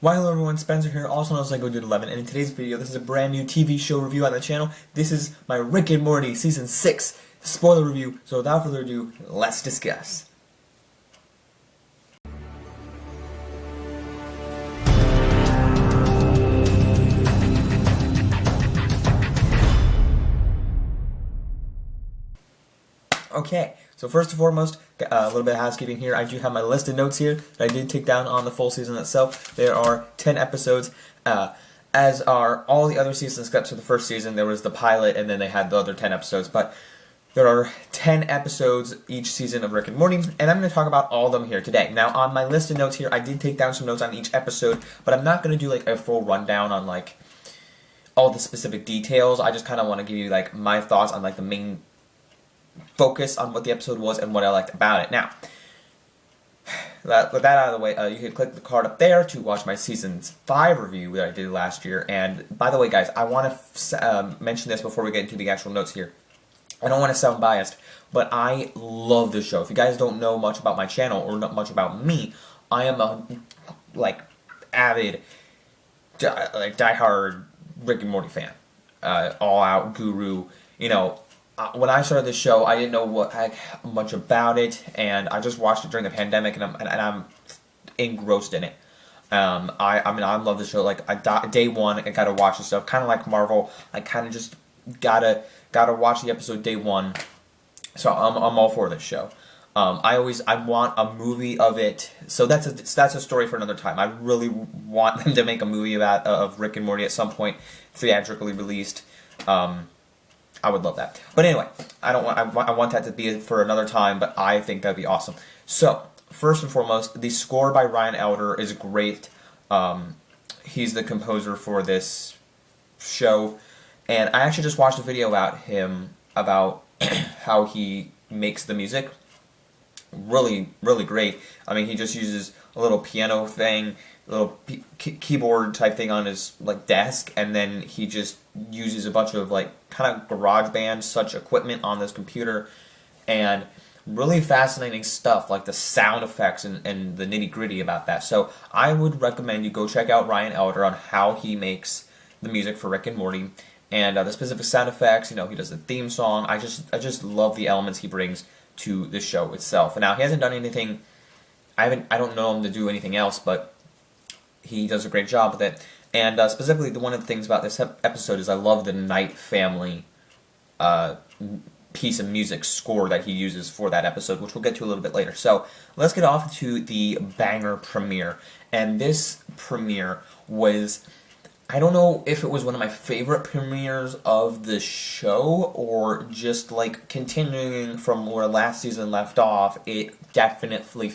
Why hello everyone, Spencer here, also known as Lego Dude 11, and in today's video, this is a brand new TV show review on the channel. This is my Rick and Morty Season 6 spoiler review, so without further ado, let's discuss. Okay, so first and foremost, a little bit of housekeeping here. I do have my list of notes here that I did take down on the full season itself. There are 10 episodes, as are all the other seasons except for the first season. There was the pilot, and then they had the other 10 episodes. But there are 10 episodes each season of Rick and Morty, and I'm going to talk about all of them here today. Now, on my list of notes here, I did take down some notes on each episode, but I'm not going to do like a full rundown on like all the specific details. I just kind of want to give you like my thoughts on like the main focus on what the episode was and what I liked about it. Now, with that out of the way, you can click the card up there to watch my Season 5 review that I did last year. And by the way, guys, I want to mention this before we get into the actual notes here. I don't want to sound biased, but I love this show. If you guys don't know much about my channel or not much about me, I am a avid, diehard Rick and Morty fan, all-out guru. You know, when I started this show, I didn't know much about it, and I just watched it during the pandemic, and I'm engrossed in it. I love the show. Like day one, I gotta watch this stuff. Kind of like Marvel, I kind of just gotta watch the episode day one. So I'm all for this show. I want a movie of it. So that's a story for another time. I really want them to make a movie of Rick and Morty at some point, theatrically released. I would love that. But anyway, I want that to be for another time, but I think that'd be awesome. So, first and foremost, the score by Ryan Elder is great. He's the composer for this show, and I actually just watched a video about him, about how he makes the music. Really, really great. I mean, he just uses a little piano thing, a little keyboard type thing on his desk, and then he just uses a bunch of kind of garage band such equipment on this computer, and really fascinating stuff, like the sound effects and the nitty gritty about that. So I would recommend you go check out Ryan Elder on how he makes the music for Rick and Morty, and the specific sound effects. You know, he does the theme song. I just love the elements he brings to the show itself. And now he hasn't done anything. I don't know him to do anything else, but he does a great job with it. And specifically, one of the things about this episode is I love the Night Family piece of music score that he uses for that episode, which we'll get to a little bit later. So let's get off to the banger premiere. And this premiere was, I don't know if it was one of my favorite premieres of the show or just continuing from where last season left off. It definitely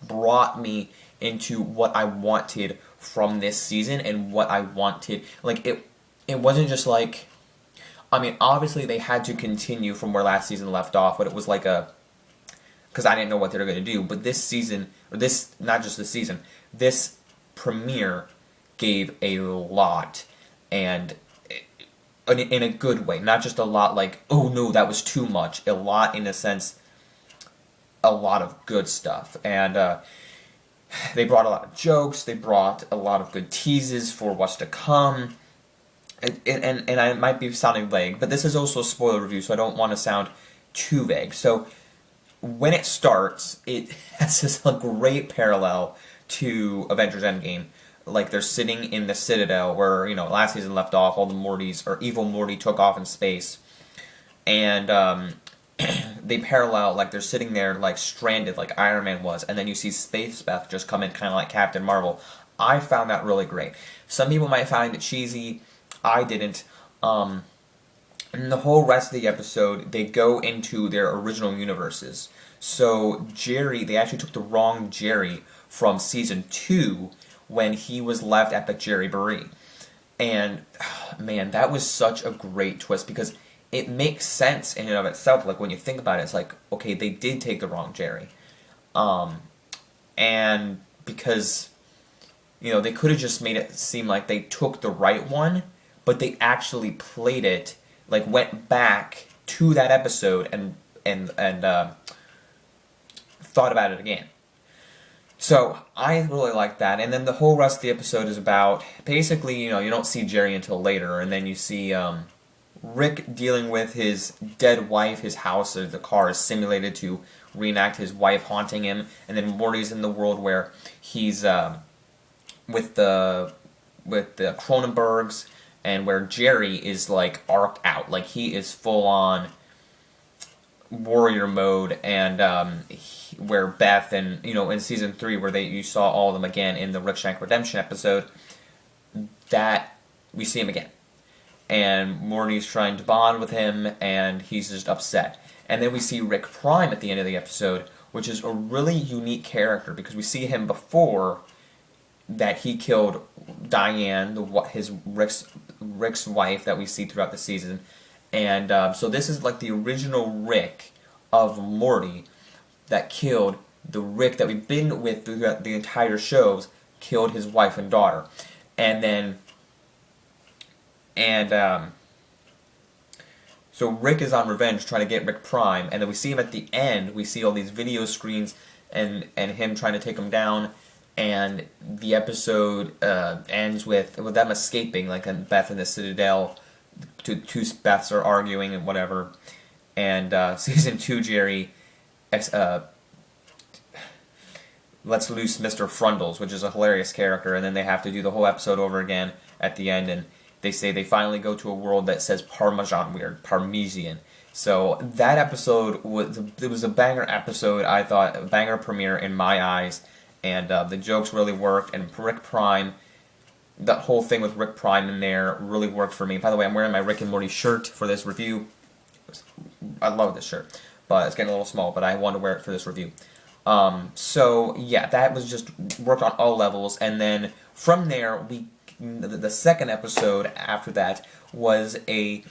brought me into what I wanted from this season and what I wanted. It wasn't just I mean, obviously they had to continue from where last season left off, but it was because I didn't know what they were going to do. But this season, or not just this season, this premiere gave a lot, and in a good way, not just a lot oh no, that was too much. A lot in a sense, a lot of good stuff, and they brought a lot of jokes. They brought a lot of good teases for what's to come. And I might be sounding vague, but this is also a spoiler review, so I don't want to sound too vague. So when it starts, it has this great parallel to Avengers Endgame. They're sitting in the Citadel where, last season left off, all the Mortys, or evil Morty, took off in space. And they parallel, they're sitting there, stranded, like Iron Man was. And then you see Space Beth just come in, kind of like Captain Marvel. I found that really great. Some people might find it cheesy. I didn't. And the whole rest of the episode, they go into their original universes. So Jerry, they actually took the wrong Jerry from Season 2, when he was left at the Jerry Barrie. And, man, that was such a great twist, because it makes sense in and of itself. When you think about it, it's okay, they did take the wrong Jerry. And because, they could have just made it seem like they took the right one, but they actually played it, went back to that episode and thought about it again. So I really like that, and then the whole rest of the episode is about basically, you don't see Jerry until later, and then you see Rick dealing with his dead wife. His house or the car is simulated to reenact his wife haunting him, and then Morty's in the world where he's with the Cronenbergs, and where Jerry is like arced out, like he is full on warrior mode, and where Beth and in season 3 where you saw all of them again in the Rick Shank Redemption episode, that we see him again, and Morty's trying to bond with him, and he's just upset. And then we see Rick Prime at the end of the episode, which is a really unique character because we see him before that he killed Diane, Rick's wife that we see throughout the season, and so this is like the original Rick of Morty that killed the Rick that we've been with throughout the entire shows, killed his wife and daughter, so Rick is on revenge trying to get Rick Prime, and then we see him at the end. We see all these video screens and him trying to take him down. And the episode ends with them escaping, like Beth in the Citadel. Two Beths are arguing and whatever. And season 2, Jerry lets loose Mr. Frundles, which is a hilarious character. And then they have to do the whole episode over again at the end. And they say they finally go to a world that says Parmesan. So that episode was a banger episode. I thought a banger premiere in my eyes. And the jokes really worked, and Rick Prime, that whole thing with Rick Prime in there really worked for me. By the way, I'm wearing my Rick and Morty shirt for this review. I love this shirt, but it's getting a little small, but I wanted to wear it for this review. So, yeah, that was just worked on all levels, and then from there, the second episode after that was in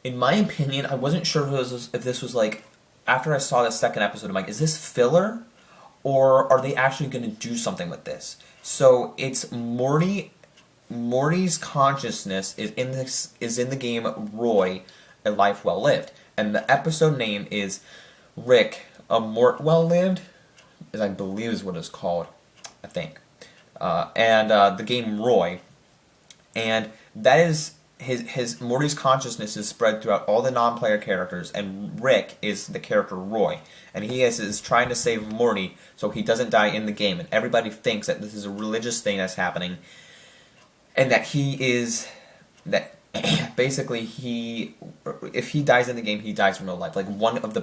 my opinion, I wasn't sure if this was like, after I saw the second episode, I'm like, is this filler? Or are they actually going to do something with this? So it's Morty's consciousness is in the game Roy, A Life Well Lived, and the episode name is Rick, A Mort Well Lived, I believe is what it's called, I think, and the game Roy, and that is his Morty's consciousness is spread throughout all the non-player characters, and Rick is the character Roy, and he is trying to save Morty so he doesn't die in the game, and everybody thinks that this is a religious thing that's happening, and that basically if he dies in the game, he dies in real life. Like one of the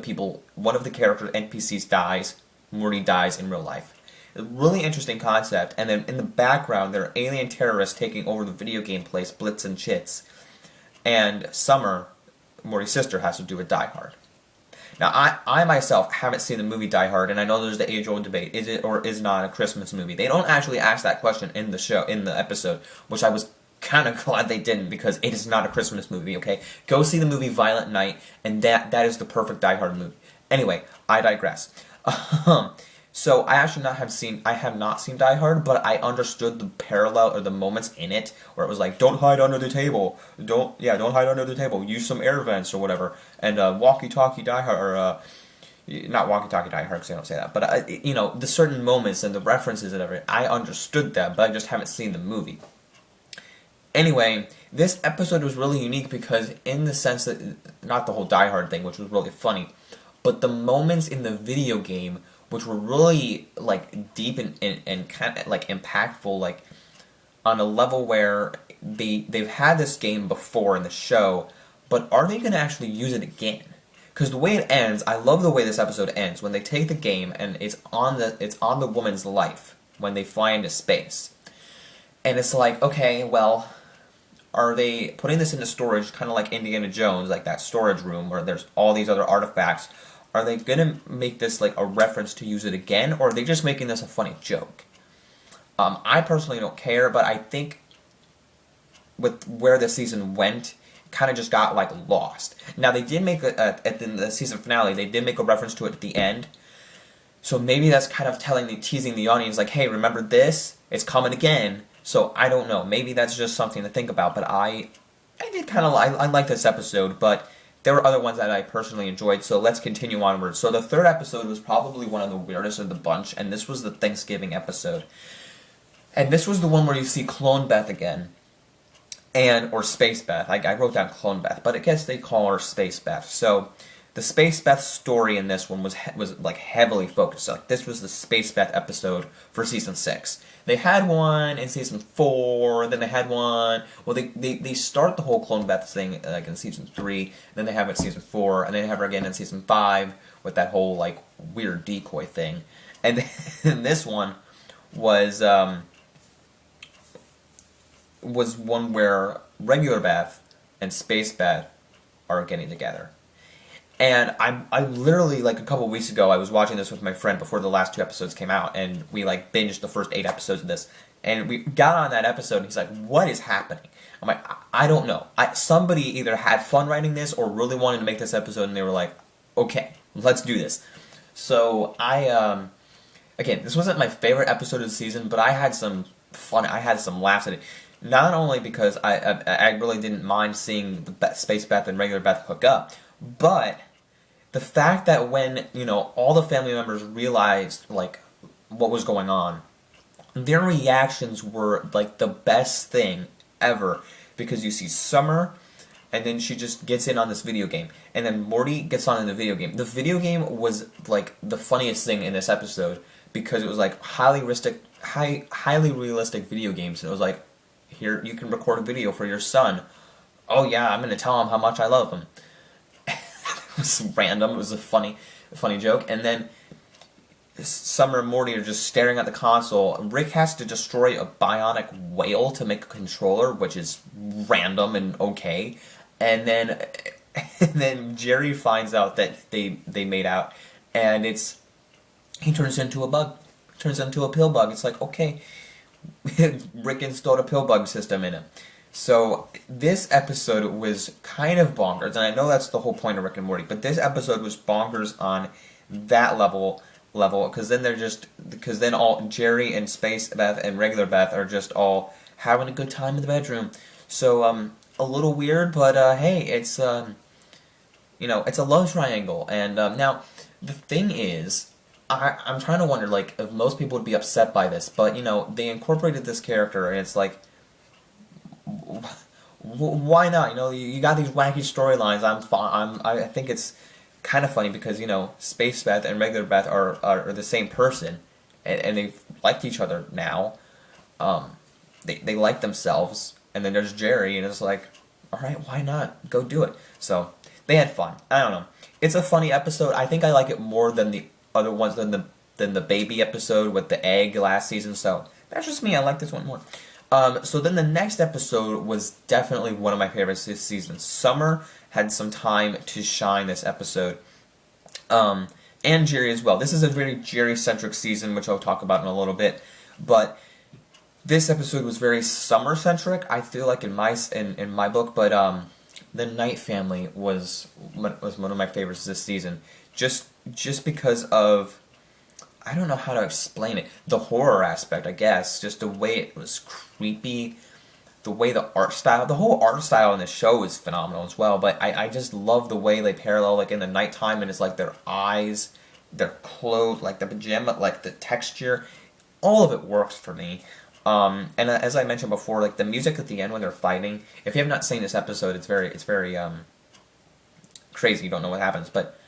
character NPCs dies, Morty dies in real life. A really interesting concept, and then in the background there are alien terrorists taking over the video game place, Blitz and Chits, and Summer, Morty's sister, has to do with Die Hard. Now, I myself haven't seen the movie Die Hard, and I know there's the age-old debate, is it or is not a Christmas movie? They don't actually ask that question in the episode, which I was kind of glad they didn't, because it is not a Christmas movie, okay? Go see the movie Violent Night, and that is the perfect Die Hard movie. Anyway, I digress. So I have not seen Die Hard, but I understood the parallel or the moments in it where it was like, don't hide under the table, don't hide under the table, use some air vents or whatever, and walkie-talkie Die Hard, or not walkie-talkie Die Hard because I don't say that, but the certain moments and the references and everything, I understood them, but I just haven't seen the movie. Anyway, this episode was really unique because in the sense that, not the whole Die Hard thing, which was really funny, but the moments in the video game which were really like deep and kind of like impactful, like on a level where they've had this game before in the show, but are they going to actually use it again? Because the way it ends, I love the way this episode ends when they take the game and it's on the woman's life when they fly into space, and it's like, okay, well, are they putting this into storage, kind of like Indiana Jones, like that storage room where there's all these other artifacts? Are they going to make this like a reference to use it again, or are they just making this a funny joke? I personally don't care, but I think with where the season went, it kind of just got like lost. Now they did make at the season finale, they did make a reference to it at the end, so maybe that's kind of teasing the audience like, hey, remember this? It's coming again. So I don't know. Maybe that's just something to think about. But I did kind of I like this episode, but there were other ones that I personally enjoyed, so let's continue onward. So the third episode was probably one of the weirdest of the bunch, and this was the Thanksgiving episode. And this was the one where you see Clone Beth again, or Space Beth. I wrote down Clone Beth, but I guess they call her Space Beth. So the Space Beth story in this one was like heavily focused. Like this was the Space Beth episode for season 6. They had one in season 4, then they had one. Well, they start the whole Clone Beth thing like in season 3, then they have it in season 4, and then they have her again in season 5 with that whole like weird decoy thing. And then this one was one where regular Beth and Space Beth are getting together. And I literally, like a couple weeks ago, I was watching this with my friend before the last 2 episodes came out, and we like binged the first 8 episodes of this. And we got on that episode, and he's like, "What is happening?" I'm like, "I don't know. Somebody either had fun writing this or really wanted to make this episode, and they were like, okay, let's do this." So again, this wasn't my favorite episode of the season, but I had some fun. I had some laughs at it. Not only because I really didn't mind seeing the Space Beth and regular Beth hook up, but the fact that when, all the family members realized, like, what was going on, their reactions were, like, the best thing ever. Because you see Summer, and then she just gets in on this video game. And then Morty gets on in the video game. The video game was, like, the funniest thing in this episode, because it was, like, highly realistic video games. And it was like, here, you can record a video for your son. Oh yeah, I'm going to tell him how much I love him. It was random. It was a funny joke. And then Summer and Morty are just staring at the console. Rick has to destroy a bionic whale to make a controller, which is random and okay. And then Jerry finds out that they made out, and he turns into a bug. Turns into a pill bug. It's like, okay, Rick installed a pill bug system in him. So this episode was kind of bonkers, and I know that's the whole point of Rick and Morty, but this episode was bonkers on that level, because then all Jerry and Space Beth and regular Beth are just all having a good time in the bedroom. So a little weird, but hey, it's it's a love triangle. And now the thing is, I'm trying to wonder, like, if most people would be upset by this, but they incorporated this character, and it's like, why not? You got these wacky storylines. I think it's kind of funny because Space Beth and regular Beth are the same person, and they've liked each other now. They like themselves, and then there's Jerry, and it's like, all right, why not? Go do it. So they had fun. I don't know. It's a funny episode. I think I like it more than the other ones, than the baby episode with the egg last season. So that's just me. I like this one more. So then the next episode was definitely one of my favorites this season. Summer had some time to shine this episode. And Jerry as well. This is a very Jerry-centric season, which I'll talk about in a little bit. But this episode was very Summer-centric, I feel like, in my book. But the Night Family was one of my favorites this season. Just because of, I don't know how to explain it. The horror aspect, I guess. Just the way it was creepy. The way the whole art style in the show is phenomenal as well. But I just love the way they parallel, like in the nighttime, and it's like their eyes, their clothes, like the pajama, like the texture. All of it works for me. And as I mentioned before, like the music at the end when they're fighting. If you have not seen this episode, it's very crazy. You don't know what happens, but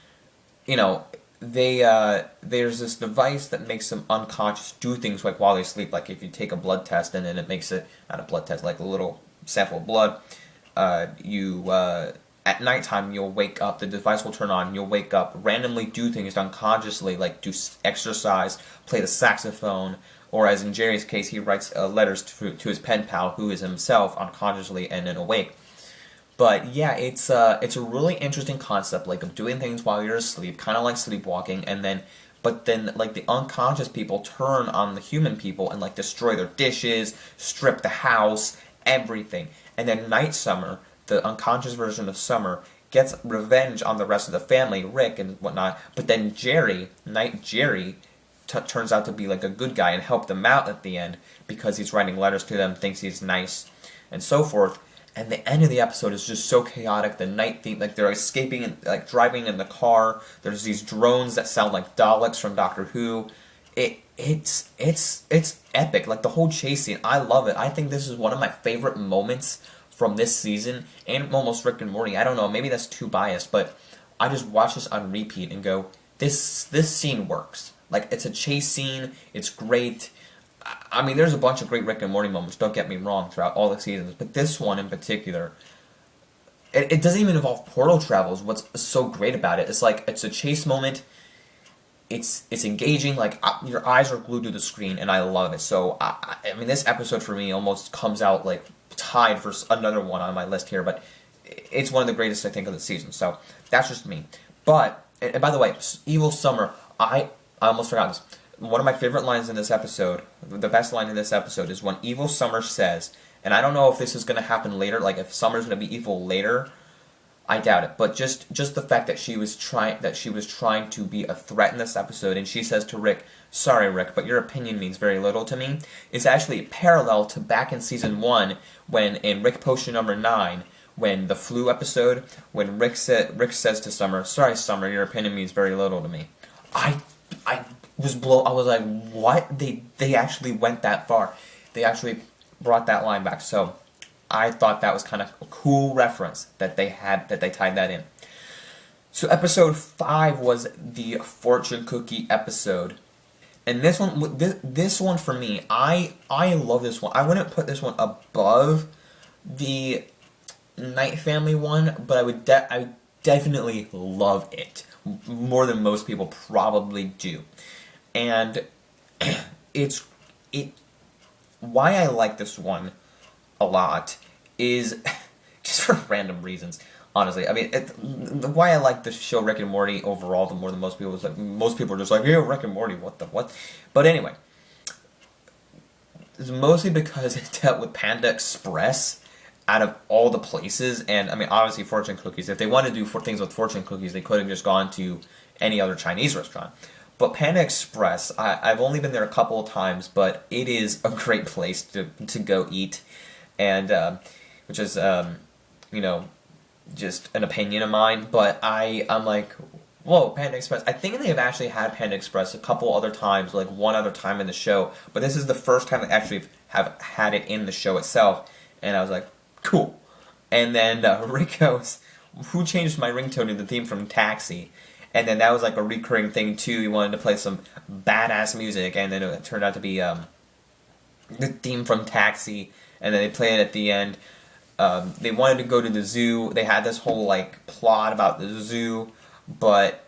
there's this device that makes them unconscious, do things like while they sleep. Like if you take a blood test and then it makes it, not a blood test, like a little sample of blood, at nighttime you'll wake up, the device will turn on, you'll wake up, randomly do things unconsciously, like do exercise, play the saxophone, or as in Jerry's case, he writes letters to his pen pal, who is himself unconsciously and then awake. But yeah, it's a really interesting concept, like of doing things while you're asleep, kind of like sleepwalking, but then like the unconscious people turn on the human people and like destroy their dishes, strip the house, everything. And then Night Summer, the unconscious version of Summer, gets revenge on the rest of the family, Rick and whatnot. But then Night Jerry, turns out to be like a good guy and help them out at the end because he's writing letters to them, thinks he's nice, and so forth. and the end of the episode is just so chaotic. The night theme, like they're escaping and like driving in the car. There's these drones that sound like Daleks from Doctor Who. It's epic. Like the whole chase scene, I love it. I think this is one of my favorite moments from this season, and almost Rick and Morty. I don't know, maybe that's too biased, but I just watch this on repeat and go, this scene works. Like it's a chase scene. It's great. I mean, there's a bunch of great Rick and Morty moments, don't get me wrong, throughout all the seasons, but this one in particular, it doesn't even involve portal travel, is what's so great about it. It's like, it's a chase moment, it's engaging, like, your eyes are glued to the screen, and I love it. So, I mean, this episode for me almost comes out, like, tied for another one on my list here, but it's one of the greatest, I think, of the season, so that's just me. But, and by the way, Evil Summer, I almost forgot this. One of my favorite lines in this episode, the best line in this episode, is when Evil Summer says, and I don't know if this is going to happen later, like if Summer's going to be evil later, I doubt it, but just the fact that she was trying to be a threat in this episode, and she says to Rick, "Sorry, Rick, but your opinion means very little to me," is actually parallel to back in season 1, when in Rick Potion number 9, when the flu episode, when Rick says to Summer, "Sorry, Summer, your opinion means very little to me." I was like, what? They actually went that far. They actually brought that line back. So I thought that was kind of a cool reference that they tied that in. So episode 5 was the fortune cookie episode. And this one for me, I love this one. I wouldn't put this one above the Night Family one, but I definitely love it more than most people probably do. And why I like this one a lot is just for random reasons, honestly. I mean, why I like the show Rick and Morty overall, the more than most people, is like, most people are just like, "Hey, Rick and Morty, what?" But anyway, it's mostly because it dealt with Panda Express out of all the places, and I mean, obviously fortune cookies. If they wanted to do things with fortune cookies, they could have just gone to any other Chinese restaurant. But Panda Express, I've only been there a couple of times, but it is a great place to go eat, and which is just an opinion of mine. But I'm like, whoa, Panda Express. I think they have actually had Panda Express a couple other times, like one other time in the show, but this is the first time they actually have had it in the show itself, and I was like, cool. And then Rick goes, "Who changed my ringtone to the theme from Taxi?" And then that was like a recurring thing too. He wanted to play some badass music, and then it turned out to be the theme from Taxi. And then they play it at the end. They wanted to go to the zoo. They had this whole like plot about the zoo, but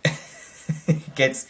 it gets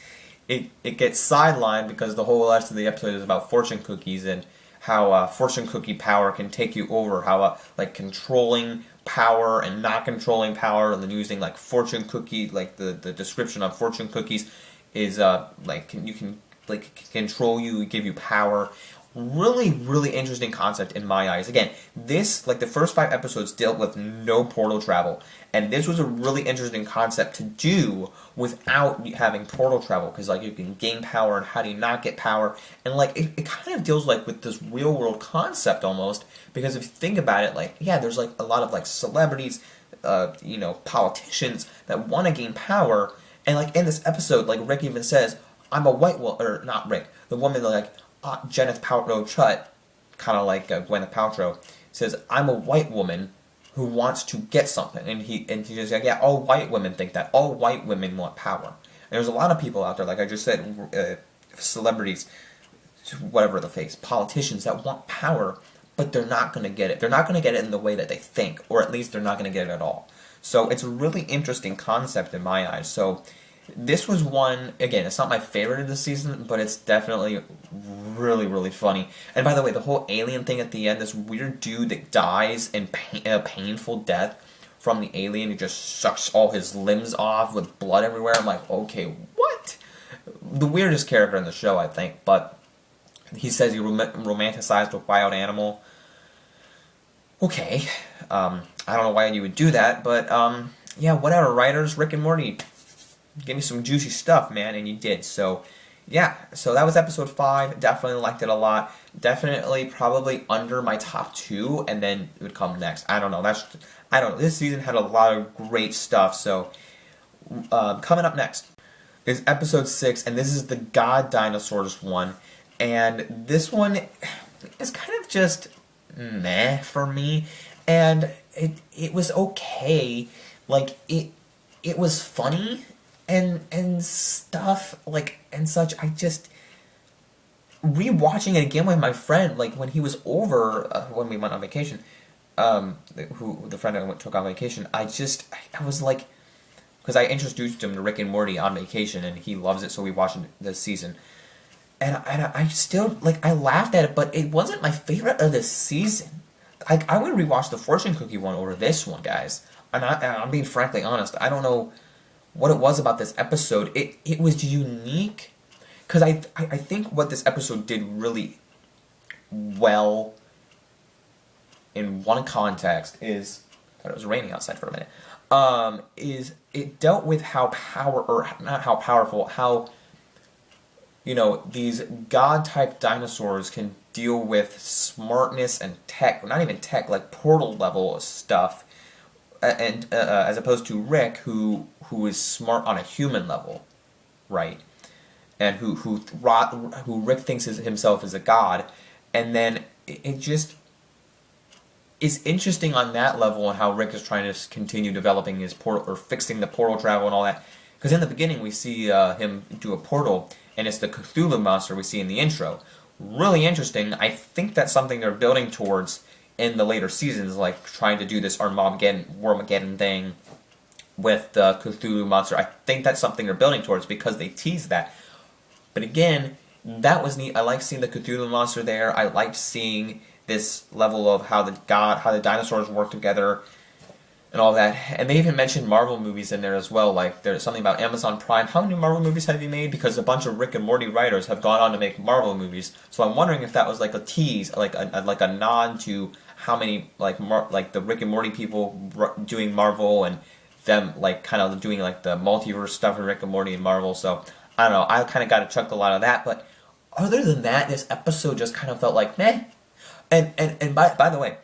sidelined because the whole rest of the episode is about fortune cookies and how fortune cookie power can take you over. How like controlling power and not controlling power, and then using like fortune cookie, like the description of fortune cookies is like you can like control you, give you power. Really, really interesting concept in my eyes. Again, this, like the first 5 episodes, dealt with no portal travel, and this was a really interesting concept to do without having portal travel, because like you can gain power and how do you not get power, and like it kind of deals like with this real world concept almost, because if you think about it, like yeah, there's like a lot of like celebrities, politicians that want to gain power, and like in this episode, like Rick even says, "I'm a white woman," or not Rick, the woman like. Gwyneth Paltrow, kind of like Gwyneth Paltrow, says, "I'm a white woman who wants to get something," and she's just like, "Yeah, all white women think that. All white women want power." And there's a lot of people out there, like I just said, celebrities, whatever the face, politicians that want power, but they're not going to get it. They're not going to get it in the way that they think, or at least they're not going to get it at all. So it's a really interesting concept in my eyes. So this was one, again, it's not my favorite of the season, but it's definitely really, really funny. And by the way, the whole alien thing at the end, this weird dude that dies in a painful death from the alien who just sucks all his limbs off with blood everywhere. I'm like, okay, what? The weirdest character in the show, I think, but he says he romanticized a wild animal. Okay, I don't know why you would do that, but yeah, whatever, writers, Rick and Morty, give me some juicy stuff, man, and you did. So, yeah, so that was episode 5. Definitely liked it a lot. Definitely probably under my top 2, and then it would come next. I don't know. I don't know. This season had a lot of great stuff. So coming up next is episode 6, and this is the God Dinosaurs one. And this one is kind of just meh for me, and it was okay. Like it was funny and stuff like and such. I just rewatching it again with my friend, like when he was over when we went on vacation. Who the friend I took on vacation. I was like, because I introduced him to Rick and Morty on vacation, and he loves it, so we watched it this season. And I still like I laughed at it, but it wasn't my favorite of this season. I would rewatch the fortune cookie one over this one, guys. And I'm being frankly honest. I don't know what it was about this episode. It was unique, because I think what this episode did really well in one context is, I thought it was raining outside for a minute. Is it dealt with how not how powerful, how these god type dinosaurs can deal with smartness and tech, not even tech, like portal level stuff, and as opposed to Rick, who is smart on a human level, right? And who Rick thinks himself as a god, and then it just is interesting on that level, and how Rick is trying to continue developing his portal, or fixing the portal travel and all that. Because in the beginning we see him do a portal, and it's the Cthulhu monster we see in the intro. Really interesting. I think that's something they're building towards in the later seasons, like trying to do this Wormageddon thing with the Cthulhu monster. I think that's something they're building towards, because they teased that. But again, that was neat. I liked seeing the Cthulhu monster there. I liked seeing this level of how the dinosaurs work together and all that. And they even mentioned Marvel movies in there as well. Like, there's something about Amazon Prime. How many Marvel movies have you made? Because a bunch of Rick and Morty writers have gone on to make Marvel movies. So I'm wondering if that was like a tease, like a nod to how many like the Rick and Morty people doing Marvel, and them like kind of doing like the multiverse stuff in Rick and Morty and Marvel. So I don't know. I kind of got a chuckle out of that. But other than that, this episode just kind of felt like meh. And by the way,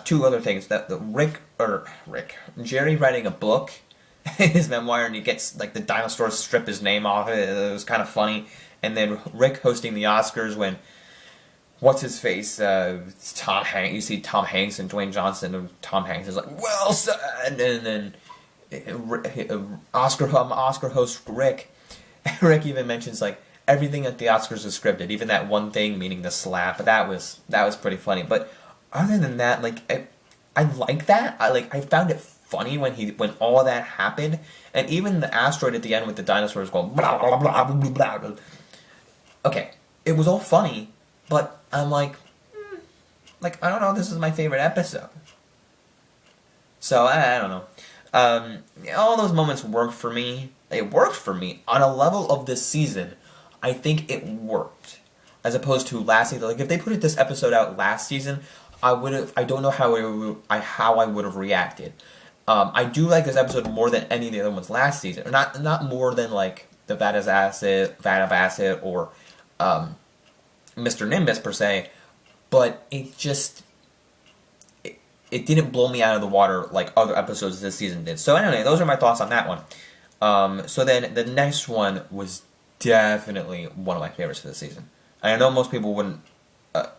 2 other things. That Jerry writing a book, his memoir, and he gets like the dinosaurs strip his name off it. It was kind of funny. And then Rick hosting the Oscars when what's his face? It's Tom Hanks. You see Tom Hanks and Dwayne Johnson, and Tom Hanks is like, "Well said," and then Oscar host Rick. Rick even mentions like everything at the Oscars is scripted, even that one thing, meaning the slap. But that was pretty funny. But other than that, like I like that. I found it funny when all of that happened, and even the asteroid at the end with the dinosaurs going blah blah blah blah blah blah. Okay, it was all funny, but I'm like, I don't know. This is my favorite episode. So I don't know. All those moments worked for me. It worked for me on a level of this season. I think it worked, as opposed to last season. Like if they put this episode out last season, I don't know how I would have reacted. I do like this episode more than any of the other ones last season, or not more than like the Vat of Acid, or Mr. Nimbus per se, but it didn't blow me out of the water like other episodes this season did. So anyway, those are my thoughts on that one. So then the next one was definitely one of my favorites for this season. And I know most people wouldn't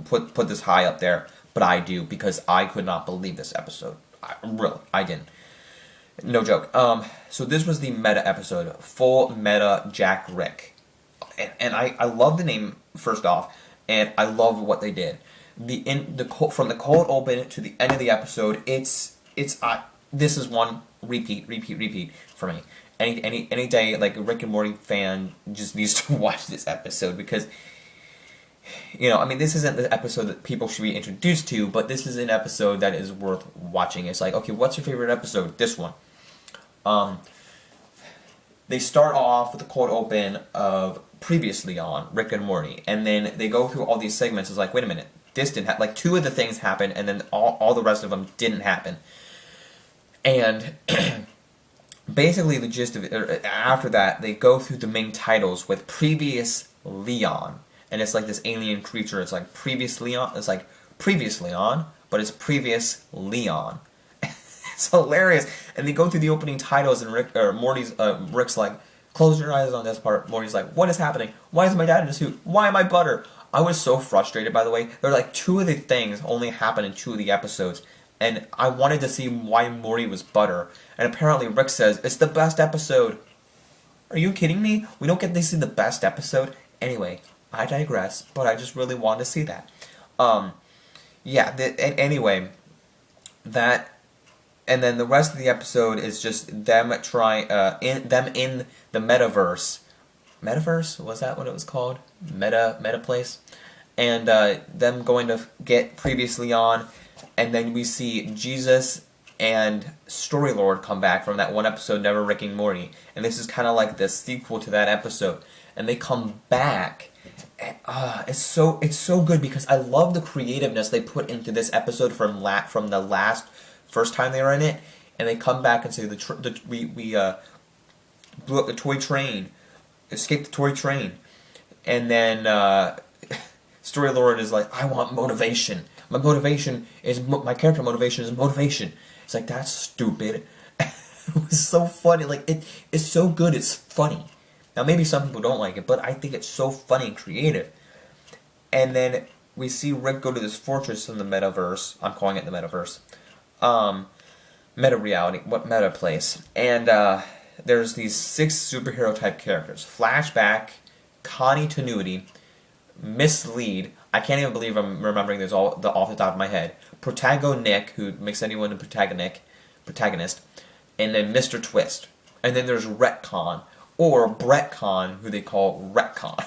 put this high up there, but I do, because I could not believe this episode. I didn't. No joke. So this was the meta episode, Full Meta Jack Rick. And I love the name, first off, and I love what they did. From the cold open to the end of the episode, this is one repeat for me. Any day, like a Rick and Morty fan just needs to watch this episode, because this isn't the episode that people should be introduced to, but this is an episode that is worth watching. It's like, okay, what's your favorite episode? This one. They start off with the cold open of previously on Rick and Morty, and then they go through all these segments. It's like, wait a minute, this didn't happen. Like 2 of the things happened, and then all the rest of them didn't happen. And basically the gist of it, after that, they go through the main titles with previous Leon. And it's like this alien creature. It's like previous Leon. It's like previous Leon, but it's previous Leon. It's hilarious. And they go through the opening titles, and Rick's like, close your eyes on this part. Morty's like, what is happening? Why is my dad in a suit? Why am I butter? I was so frustrated, by the way. There were like two of the things only happened in two of the episodes. And I wanted to see why Morty was butter. And apparently Rick says, it's the best episode. Are you kidding me? We don't get to see the best episode? Anyway, I digress, but I just really wanted to see that. Anyway, that, and then the rest of the episode is just them trying, in the metaverse. Metaverse? Was that what it was called? Meta place? And them going to get previously on, and then we see Jesus and Storylord come back from that one episode, Never Rick and Morty. And this is kind of like the sequel to that episode. And they come back. And, it's so good because I love the creativeness they put into this episode from the first time they were in it. And they come back and say we blew up the toy train, escaped the toy train, and then Storylord is like, I want motivation. My character motivation is motivation. It's like, that's stupid. It was so funny. Like, it's so good, it's funny. Now, maybe some people don't like it, but I think it's so funny and creative. And then we see Rick go to this fortress in the metaverse. I'm calling it the metaverse. Meta reality. What meta place? And there's these 6 superhero type characters. Flashback, Continuity, Mislead. I can't even believe I'm remembering this off the top of my head. Nick, who makes anyone a protagonist, and then Mr. Twist. And then there's Retcon, or Brettcon, who they call Retcon.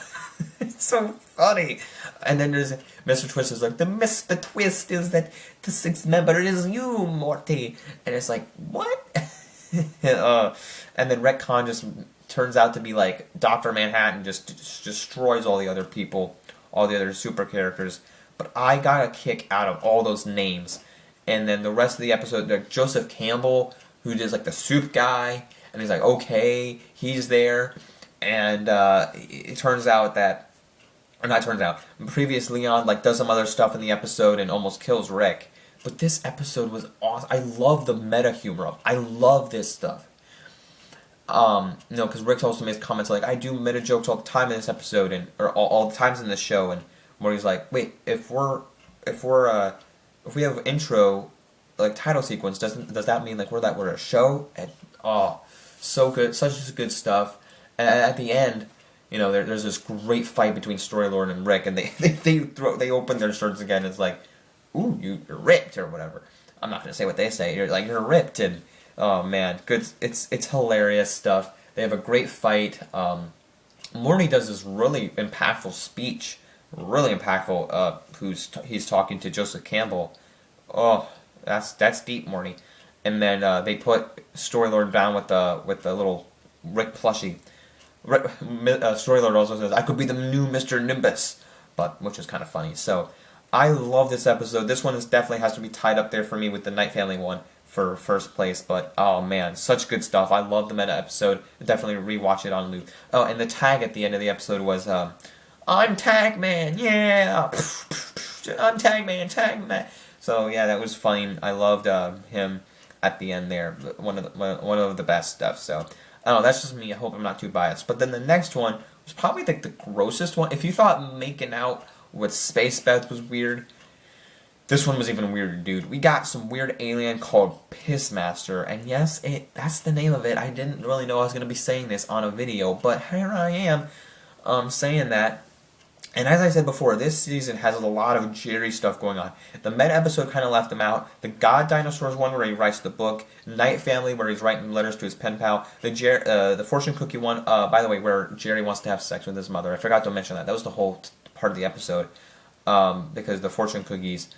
It's so funny. And then there's Mr. Twist is like, the Mr. Twist is that the 6th member is you, Morty. And it's like, what? And then Retcon just turns out to be like Dr. Manhattan, just destroys all the other people, all the other super characters. But I got a kick out of all those names. And then the rest of the episode, like Joseph Campbell, who does like the soup guy, and he's like, okay, he's there. And it turns out that, or not turns out, previous Leon like does some other stuff in the episode and almost kills Rick. But this episode was awesome. I love the meta humor of it. I love this stuff. Because Rick also makes comments like, I do meta jokes all the time in this episode, or all the times in this show, and Morty's like, wait, if we have intro, like title sequence, does that mean like we're a show? And so good, such good stuff. And at the end, there's this great fight between Storylord and Rick, and they open their shirts again. And it's like, ooh, you're ripped or whatever. I'm not gonna say what they say. You're ripped, and oh man, good. It's hilarious stuff. They have a great fight. Morty does this really impactful speech. Really impactful. He's talking to Joseph Campbell. Oh, that's deep, Morty. And then they put Storylord down with the little Rick plushie. Storylord also says, "I could be the new Mr. Nimbus," which is kind of funny. So I love this episode. This one definitely has to be tied up there for me with the Night Family one for first place. But oh man, such good stuff. I love the meta episode. Definitely rewatch it on loop. Oh, and the tag at the end of the episode was, I'm Tag Man, yeah! I'm Tag Man. So yeah, that was funny. I loved him at the end there. One of the best stuff. So I don't know, that's just me. I hope I'm not too biased. But then the next one was probably like the grossest one. If you thought making out with Space Beth was weird, this one was even weirder, dude. We got some weird alien called Pissmaster, and yes, that's the name of it. I didn't really know I was going to be saying this on a video, but here I am saying that. And as I said before, this season has a lot of Jerry stuff going on. The meta episode kind of left him out. The God Dinosaurs one where he writes the book. Night Family where he's writing letters to his pen pal. The Fortune Cookie one, by the way, where Jerry wants to have sex with his mother. I forgot to mention that. That was the whole part of the episode. Because the Fortune Cookies,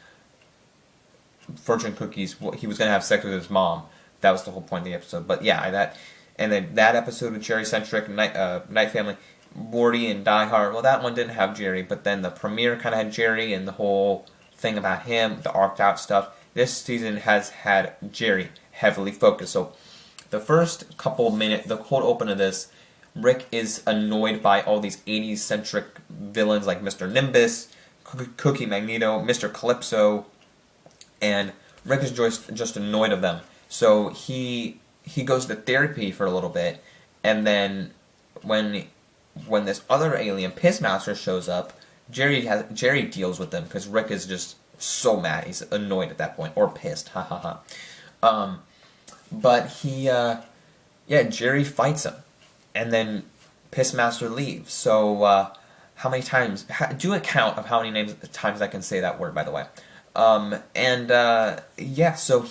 he was going to have sex with his mom. That was the whole point of the episode. But yeah, and then that episode with Jerry-centric, Night Family, Morty and Die Hard. Well, that one didn't have Jerry, but then the premiere kind of had Jerry and the whole thing about him, the arced out stuff. This season has had Jerry heavily focused. So the first couple minutes, the cold open of this, Rick is annoyed by all these 80s-centric villains like Mr. Nimbus, Cookie Magneto, Mr. Calypso, and Rick is just annoyed of them. So he goes to therapy for a little bit, and then when this other alien, Pissmaster, shows up, Jerry deals with them because Rick is just so mad. He's annoyed at that point, or pissed. Ha ha ha. But Jerry fights him, and then Pissmaster leaves. So how many times? Do a count of how many times I can say that word, by the way. So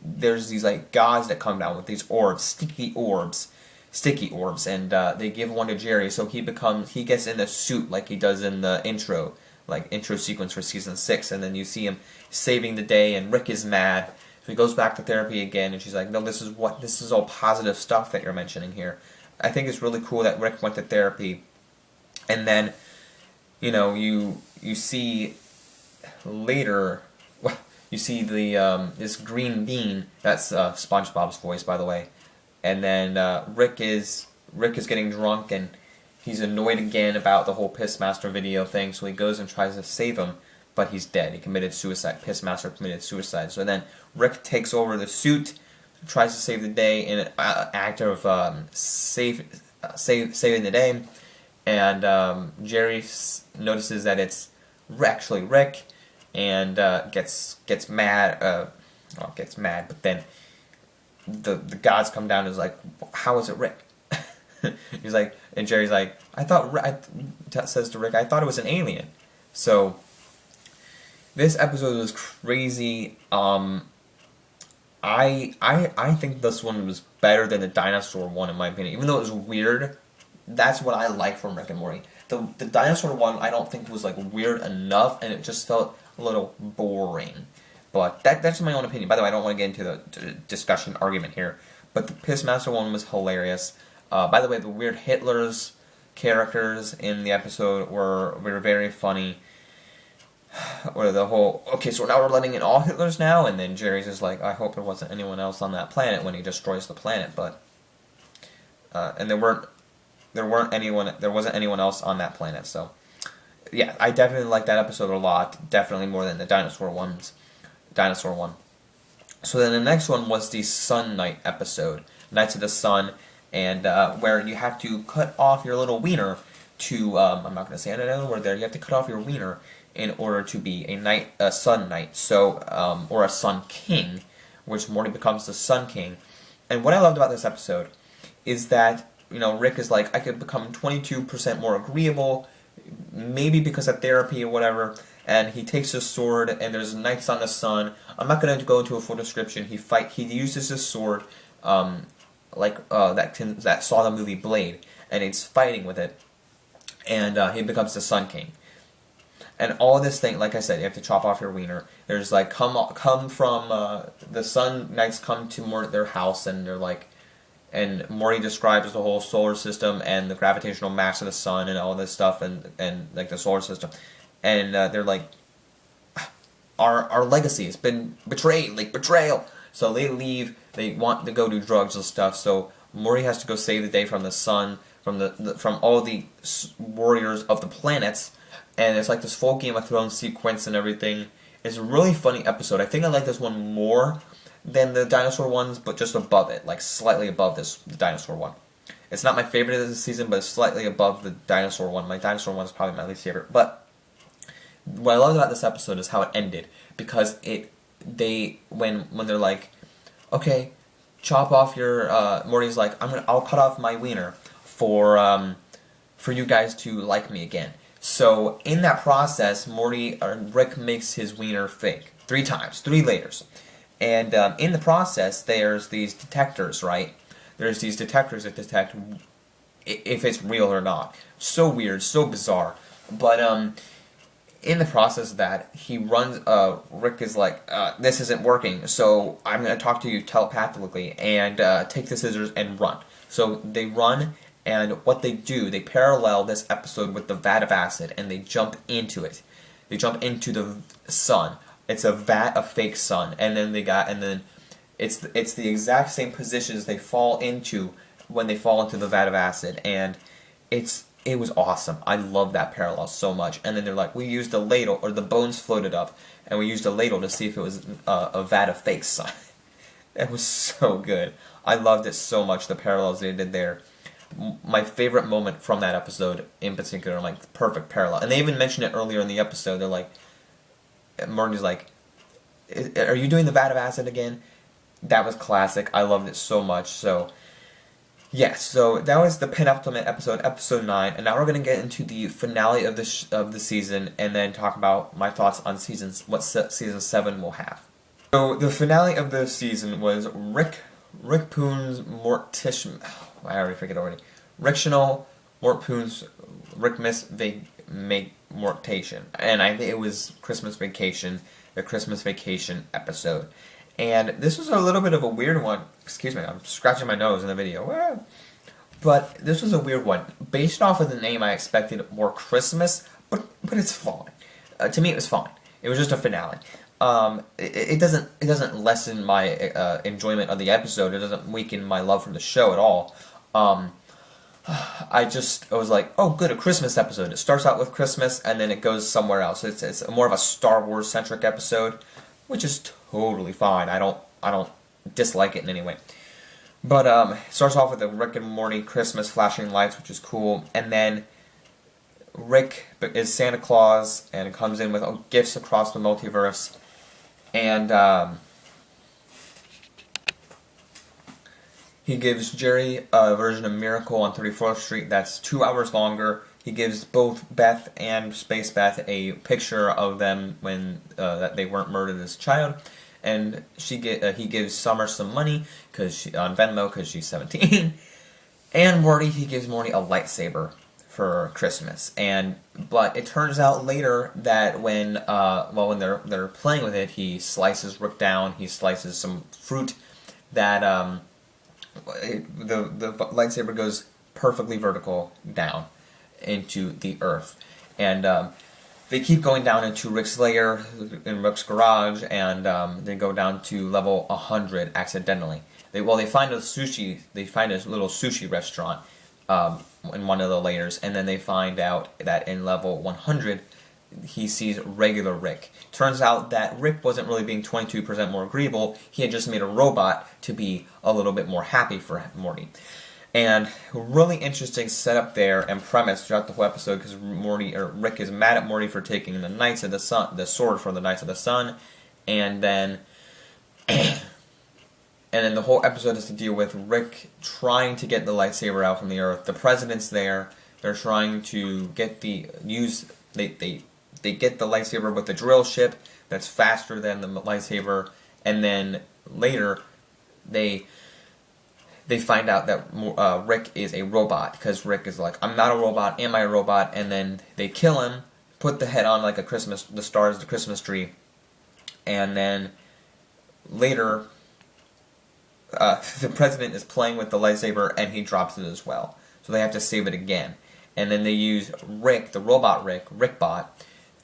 there's these like gods that come down with these orbs, sticky orbs, and they give one to Jerry, so he gets in the suit like he does in the intro sequence for season 6, and then you see him saving the day, and Rick is mad, so he goes back to therapy again, and she's like, no, this is all positive stuff that you're mentioning here. I think it's really cool that Rick went to therapy, and then, you see later, you see the this green bean, that's SpongeBob's voice, by the way, and then Rick is getting drunk, and he's annoyed again about the whole Pissmaster video thing, so he goes and tries to save him, but he's dead. He committed suicide. Pissmaster committed suicide. So then Rick takes over the suit, tries to save the day in an act of saving the day, and Jerry notices that it's actually Rick, and gets mad. But then the gods come down and is like, how is it Rick? He's like, and Jerry's like, says to Rick, I thought it was an alien. So this episode was crazy. I think this one was better than the dinosaur one, in my opinion. Even though it was weird, that's what I like from Rick and Morty. The dinosaur one I don't think was like weird enough, and it just felt a little boring. But that's my own opinion. By the way, I don't want to get into the discussion argument here. But the Pissmaster one was hilarious. By the way, the weird Hitler's characters in the episode were very funny. Or the whole, okay, so now we're letting in all Hitlers now, and then Jerry's just like, I hope there wasn't anyone else on that planet when he destroys the planet, but and there wasn't anyone else on that planet. So yeah, I definitely like that episode a lot, definitely more than the dinosaur one. So then the next one was the Sun Night episode, Nights of the Sun, and where you have to cut off your little wiener to, I'm not going to say another word there, you have to cut off your wiener in order to be a Sun Knight, so, or a Sun King, which Morty becomes the Sun King. And what I loved about this episode is that, Rick is like, I could become 22% more agreeable, maybe because of therapy or whatever, and he takes his sword, and there's Knights on the Sun. I'm not going to go into a full description. He uses his sword, that saw the movie Blade, and he's fighting with it, and he becomes the Sun King. And all this thing, like I said, you have to chop off your wiener. There's like, come from, the Sun Knights come to their house, and they're like, and Morty describes the whole solar system and the gravitational mass of the sun and all this stuff, and like the solar system. And they're like, our legacy has been betrayed, like betrayal. So they leave, they want to go do drugs and stuff, so Morty has to go save the day from the sun, from all the warriors of the planets. And it's like this full Game of Thrones sequence and everything. It's a really funny episode. I think I like this one more than the dinosaur ones, but just above it, like slightly above the dinosaur one. It's not my favorite of the season, but it's slightly above the dinosaur one. My dinosaur one is probably my least favorite. But what I love about this episode is how it ended, because when they're like, okay, chop off your Morty's like, I'll cut off my wiener for you guys to like me again. So in that process, Rick makes his wiener fake 3 times, 3 layers. And in the process, there's these detectors, right? There's these detectors that detect if it's real or not. So weird, so bizarre. But in the process of that, Rick is like, this isn't working, so I'm going to talk to you telepathically and take the scissors and run. So they run. And what they do, they parallel this episode with the vat of acid, and they jump into it. They jump into the sun. It's a vat of fake sun, and then It's the exact same positions they fall into when they fall into the vat of acid, and it was awesome. I love that parallel so much. And then they're like, we used a ladle, or the bones floated up, and we used a ladle to see if it was a vat of fake sun. It was so good. I loved it so much, the parallels they did there. My favorite moment from that episode, in particular, like, the perfect parallel. And they even mentioned it earlier in the episode. They're like, Morty's like, are you doing the vat of acid again? That was classic. I loved it so much. So, yes, so that was the penultimate episode, episode 9, and now we're going to get into the finale of the season, and then talk about my thoughts on what season 7 will have. So the finale of the season was Rick Poon's Mortish. I already forget already. Rictional Mort Poon's Rickmas Mortation, and I think it was Christmas Vacation, the Christmas Vacation episode. And this was a little bit of a weird one. Excuse me, I'm scratching my nose in the video. But this was a weird one. Based off of the name, I expected more Christmas, but it's fine. To me, it was fine. It was just a finale. It doesn't lessen my enjoyment of the episode. It doesn't weaken my love for the show at all. I was like, oh, good, a Christmas episode. It starts out with Christmas, and then it goes somewhere else. It's more of a Star Wars centric episode, which is totally fine. I don't dislike it in any way. But it starts off with the Rick and Morty Christmas flashing lights, which is cool, and then Rick is Santa Claus and comes in with gifts across the multiverse, and he gives Jerry a version of Miracle on 34th Street that's 2 hours longer. He gives both Beth and Space Beth a picture of them when that they weren't murdered as a child, and he gives Summer some money on Venmo because she's 17, and Morty, he gives Morty a lightsaber for Christmas. But it turns out later that when they're playing with it, he slices Rick down. He slices some fruit that the lightsaber goes perfectly vertical down into the earth, and they keep going down into Rick's lair in Rick's garage, and they go down to level 100 accidentally. They find a little sushi restaurant in one of the layers, and then they find out that in level 100 he sees regular Rick. Turns out that Rick wasn't really being 22% more agreeable. He had just made a robot to be a little bit more happy for Morty. And really interesting setup there and premise throughout the whole episode, because Rick is mad at Morty for taking the sword from the Knights of the Sun, and then the whole episode is to deal with Rick trying to get the lightsaber out from the Earth. The president's there. They're trying to get they get the lightsaber with the drill ship that's faster than the lightsaber, and then later they find out that Rick is a robot, because Rick is like, I'm not a robot, am I a robot? And then they kill him, put the head on like the stars, the Christmas tree, and then later the president is playing with the lightsaber and he drops it as well. So they have to save it again. And then they use Rick, the robot Rickbot,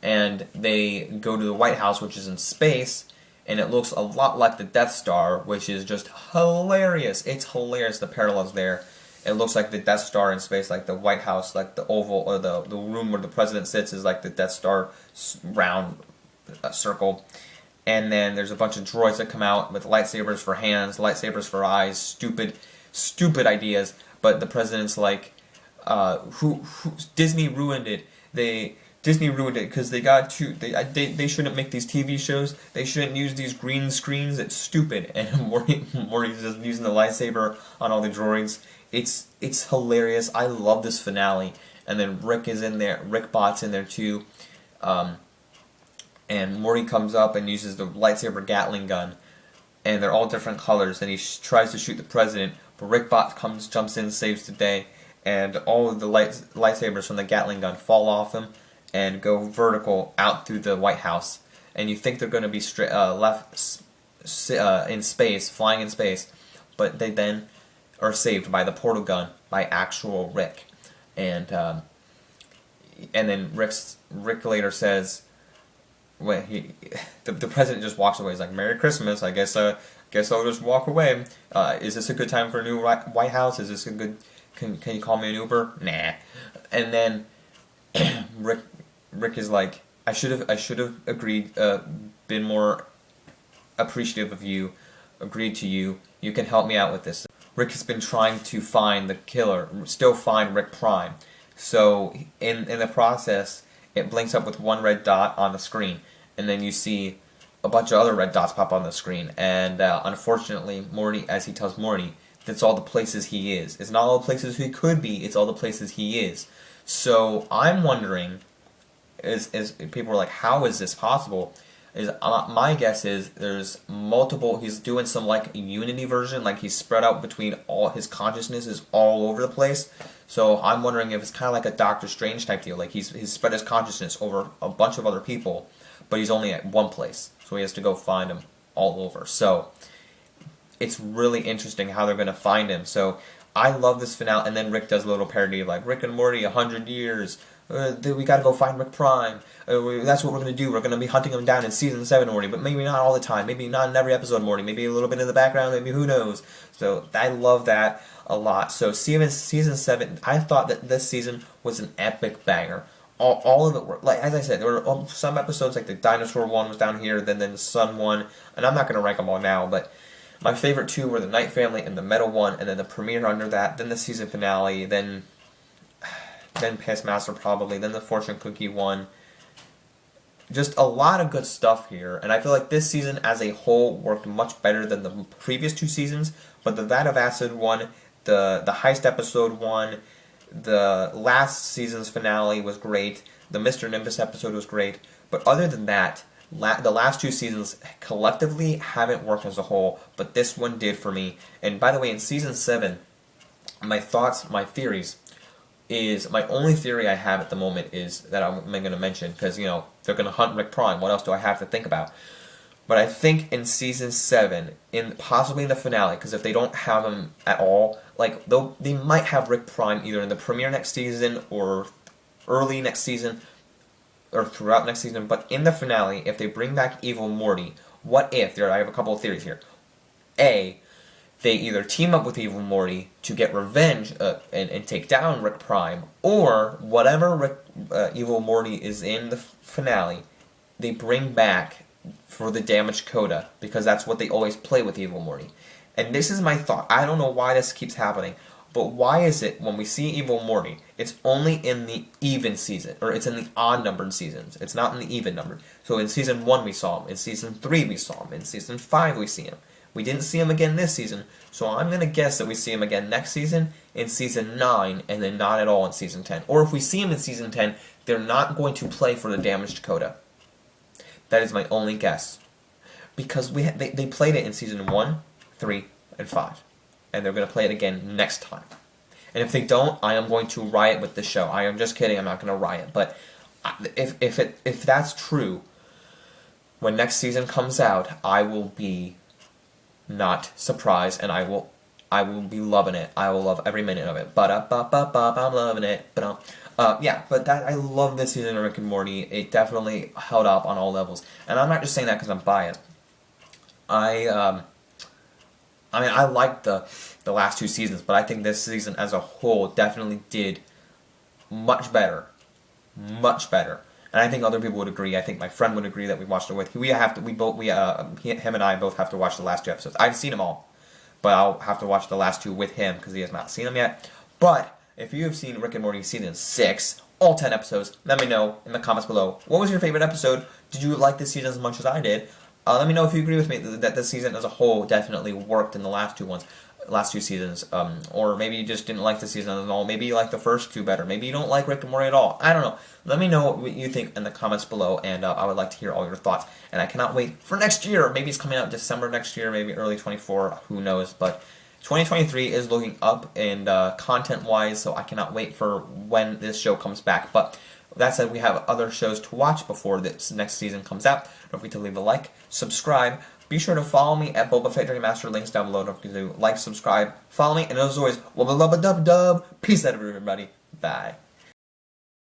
and they go to the White House, which is in space, and it looks a lot like the Death Star, which is just hilarious. It's hilarious, the parallels there. It looks like the Death Star in space, like the White House, like the oval, or the room where the president sits is like the Death Star round circle. And then there's a bunch of droids that come out with lightsabers for hands, lightsabers for eyes, stupid ideas, but the president's like, Disney ruined it. Disney ruined it because they shouldn't make these TV shows. They shouldn't use these green screens. It's stupid. And Morty's just using the lightsaber on all the droids. It's hilarious. I love this finale. And then Rick is in there. Rickbot's in there too. And Morty comes up and uses the lightsaber Gatling gun. And they're all different colors. And he tries to shoot the president, but Rickbot jumps in, saves the day. And all of the lightsabers from the Gatling gun fall off him and go vertical out through the White House. And you think they're going to be in space, flying in space, but they then are saved by the portal gun by actual Rick. And then Rick later says, when the president just walks away. He's like, "Merry Christmas. I guess I'll just walk away. Is this a good time for a new White House? Is this a good? Can you call me an Uber? Nah." And then Rick is like, I should have agreed, been more appreciative of you, agreed to you. You can help me out with this. Rick has been trying to find the killer, still find Rick Prime. So in the process, it blinks up with one red dot on the screen, and then you see a bunch of other red dots pop on the screen. And unfortunately, Morty, as he tells Morty, that's all the places he is. It's not all the places he could be, it's all the places he is. So I'm wondering, is people are like, how is this possible? My guess is there's multiple, he's doing some like Unity version, like he's spread out between all his consciousnesses all over the place. So I'm wondering if it's kind of like a Doctor Strange type deal, like he's spread his consciousness over a bunch of other people, but he's only at one place, so he has to go find them all over. So it's really interesting how they're going to find him. So I love this finale, and then Rick does a little parody of like, Rick and Morty, 100 years, we gotta go find Rick Prime, that's what we're gonna do, we're gonna be hunting him down in Season 7, Morty, but maybe not all the time, maybe not in every episode, Morty, maybe a little bit in the background, maybe who knows. So I love that a lot. So Season 7, I thought that this season was an epic banger. All of it were, like, as I said, there were some episodes, like the dinosaur one was down here, then the sun one, and I'm not gonna rank them all now, but my favorite two were the Night Family and the Metal one, and then the premiere under that, then the season finale, then Pissmaster probably, then the Fortune Cookie one. Just a lot of good stuff here, and I feel like this season as a whole worked much better than the previous two seasons, but the Vat of Acid one, the Heist episode one, the last season's finale was great, the Mr. Nimbus episode was great, but other than that, the last two seasons collectively haven't worked as a whole, but this one did for me. And by the way, in Season 7, my thoughts, my theories, is my only theory I have at the moment is that I'm going to mention, because, you know, they're going to hunt Rick Prime. What else do I have to think about? But I think in Season 7, possibly in the finale, because if they don't have him at all, like, they might have Rick Prime either in the premiere next season or early next season, or throughout next season, but in the finale, if they bring back Evil Morty, what if, I have a couple of theories here. A, they either team up with Evil Morty to get revenge and take down Rick Prime, or whatever Evil Morty is in the finale, they bring back for the damaged coda, because that's what they always play with Evil Morty. And this is my thought. I don't know why this keeps happening, but why is it when we see Evil Morty, it's only in the even season, or it's in the odd-numbered seasons. It's not in the even-numbered. So in Season 1 we saw him, in Season 3 we saw him, in Season 5 we see him. We didn't see him again this season, so I'm going to guess that we see him again next season, in Season 9, and then not at all in Season 10. Or if we see him in Season 10, they're not going to play for the damaged coda. That is my only guess. Because they played it in Season 1, 3, and 5. And they're going to play it again next time. And if they don't, I am going to riot with the show. I am just kidding, I'm not going to riot. But if that's true, when next season comes out, I will be not surprised, and I will be loving it. I will love every minute of it. I'm loving it. Yeah, but I love this season of Rick and Morty. It definitely held up on all levels. And I'm not just saying that because I'm biased. I mean, I liked the last two seasons, but I think this season as a whole definitely did much better. Much better. And I think other people would agree. I think my friend would agree that we watched it with. Him and I both have to watch the last two episodes. I've seen them all, but I'll have to watch the last two with him because he has not seen them yet. But if you have seen Rick and Morty Season 6, all 10 episodes, let me know in the comments below. What was your favorite episode? Did you like this season as much as I did? Let me know if you agree with me that this season as a whole definitely worked in the last two seasons. Or maybe you just didn't like the season at all. Maybe you like the first two better. Maybe you don't like Rick and Morty at all. I don't know. Let me know what you think in the comments below, and I would like to hear all your thoughts. And I cannot wait for next year. Maybe it's coming out December next year, maybe early 24, who knows. But 2023 is looking up and content-wise, so I cannot wait for when this show comes back. But that said, we have other shows to watch before this next season comes out. Don't forget to leave a like, subscribe. Be sure to follow me at Boba Fett Dream Master. Links down below. Don't forget to like, subscribe, follow me, and as always, wubba lubba dub dub. Peace out, everybody. Bye.